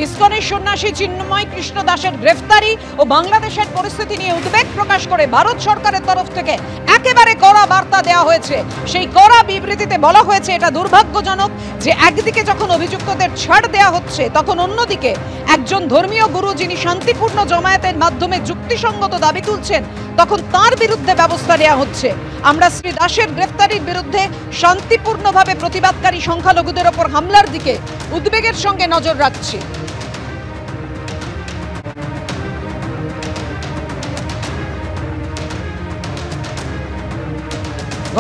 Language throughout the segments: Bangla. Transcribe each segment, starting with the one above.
ইসকনের সন্ন্যাসী চিন্ময় কৃষ্ণ দাসের গ্রেফতারি ও বাংলাদেশের পরিস্থিতি নিয়ে উদ্বেগ প্রকাশ করে ভারত সরকারের তরফ থেকে একেবারে কড়া বার্তা দেওয়া হয়েছে। সেই কড়া বিবৃতিতে বলা হয়েছে, এটা দুর্ভাগ্যজনক যে একদিকে যখন অভিযুক্তদের ছাড় দেওয়া হচ্ছে, তখন অন্যদিকে একজন ধর্মীয় গুরু যিনি শান্তিপূর্ণ জমায়েতের মাধ্যমে যুক্তিসঙ্গত দাবি তুলছেন, তখন তার বিরুদ্ধে ব্যবস্থা নেওয়া হচ্ছে। আমরা শ্রী দাসের গ্রেফতারির বিরুদ্ধে শান্তিপূর্ণভাবে প্রতিবাদকারী সংখ্যালঘুদের ওপর হামলার দিকে উদ্বেগের সঙ্গে নজর রাখছি।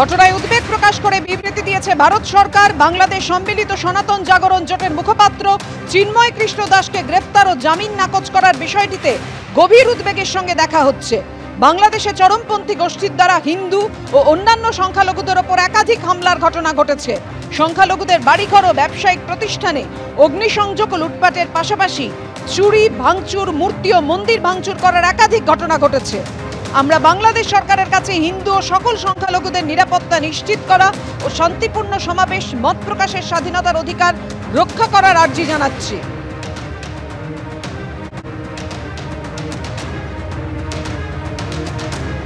ঘটনায় উদ্বেগ প্রকাশ করে বিবৃতি দিয়েছে ভারত সরকার। বাংলাদেশ সম্মিলিত সনাতন জাগরণ জোটের মুখপাত্র চিন্ময় কৃষ্ণ দাসকে গ্রেফতার ও জামিন নাকচ করার বিষয়টিতে গভীর উদ্বেগের সঙ্গে দেখা হচ্ছে। বাংলাদেশে চরমপন্থী গোষ্ঠীর দ্বারা হিন্দু ও অন্যান্য সংখ্যালঘুদের ওপর একাধিক হামলার ঘটনা ঘটেছে। সংখ্যালঘুদের বাড়িঘর ও ব্যবসায়িক প্রতিষ্ঠানে অগ্নিসংযোগ ও লুটপাটের পাশাপাশি চুরি, ভাঙচুর, মূর্তি ও মন্দির ভাঙচুর করার একাধিক ঘটনা ঘটেছে। আমরা বাংলাদেশ সরকারের কাছে হিন্দু ও সকল সংখ্যালঘুদের নিরাপত্তা নিশ্চিত করা ও শান্তিপূর্ণ সমাবেশ, মত প্রকাশের স্বাধীনতার অধিকার রক্ষা করার আর্জি জানাচ্ছি।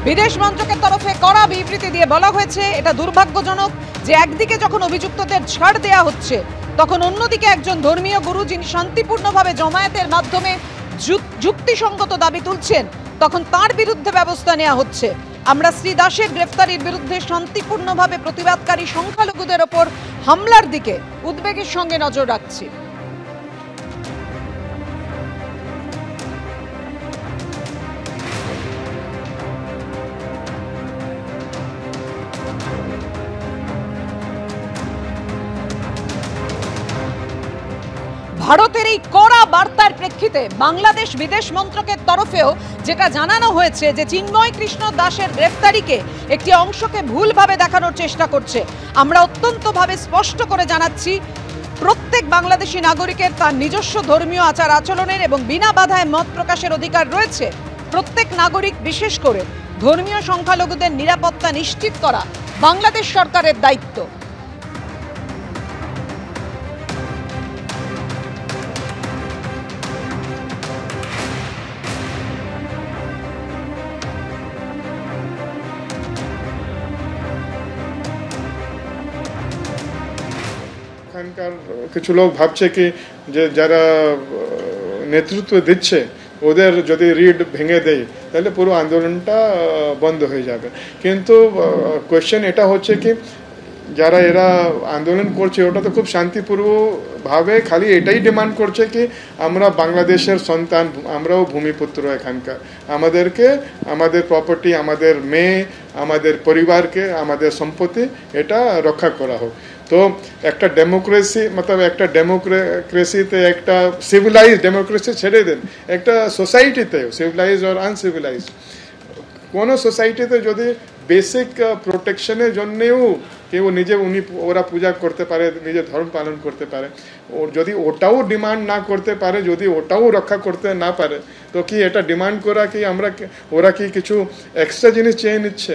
বিদেশ মন্ত্রকের তরফে কড়া বিবৃতি দিয়ে বলা হয়েছে, এটা দুর্ভাগ্যজনক যে একদিকে যখন অভিযুক্তদের ছাড় দেওয়া হচ্ছে, তখন অন্যদিকে একজন ধর্মীয় গুরু যিনি শান্তিপূর্ণভাবে জমায়েতের মাধ্যমে যুক্তিসঙ্গত দাবি তুলছেন, তখন তার বিরুদ্ধে ব্যবস্থা নেওয়া হচ্ছে। আমরা শ্রী দাসের গ্রেফতারির বিরুদ্ধে শান্তিপূর্ণভাবে প্রতিবাদকারী সংখ্যালঘুদের ওপর হামলার দিকে উদ্বেগের সঙ্গে নজর রাখছি। ভারতের এই কড়া বার্তার প্রেক্ষিতে বাংলাদেশ বিদেশ মন্ত্রকের তরফেও যেটা জানানো হয়েছে যে চিন্ময় কৃষ্ণ দাসের গ্রেফতারিকে একটি অংশকে ভুলভাবে দেখানোর চেষ্টা করছে। আমরা অত্যন্তভাবে স্পষ্ট করে জানাচ্ছি, প্রত্যেক বাংলাদেশি নাগরিকের তার নিজস্ব ধর্মীয় আচার আচরণের এবং বিনা বাধায় মত প্রকাশের অধিকার রয়েছে। প্রত্যেক নাগরিক, বিশেষ করে ধর্মীয় সংখ্যালঘুদের নিরাপত্তা নিশ্চিত করা বাংলাদেশ সরকারের দায়িত্ব। এখানকার কিছু লোক ভাবছে কি যে যারা নেতৃত্ব দিচ্ছে ওদের যদি রিড ভেঙে দেয় তাহলে পুরো আন্দোলনটা বন্ধ হয়ে যাবে। কিন্তু কোয়েশ্চেন এটা হচ্ছে কি যারা এরা আন্দোলন করছে ওটা তো খুব শান্তিপূর্ণভাবে খালি এটাই ডিমান্ড করছে কি আমরা বাংলাদেশের সন্তান, আমরাও ভূমিপুত্র এখানকার, আমাদেরকে আমাদের প্রপার্টি, আমাদের মেয়ে, আমাদের পরিবারকে, আমাদের সম্পত্তি এটা রক্ষা করা হোক। তো একটা ডেমোক্রেসি একটা ডেমোক্রেসিতে, একটা সিভিলাইজ ডেমোক্রেসি ছেড়ে দেন, একটা সোসাইটিতে সিভিলাইজ আর আনসিভিলাইজ কোনো সোসাইটিতে যদি বেসিক প্রোটেকশনের জন্যেও কেউ ওরা পূজা করতে পারে, নিজের ধর্ম পালন করতে পারে, যদি ওটাও ডিমান্ড না করতে পারে, যদি ওটাও রক্ষা করতে না পারে, তো কি এটা ডিমান্ড করা কি ওরা কি কিছু এক্সট্রা জিনিস চেয়ে নিচ্ছে?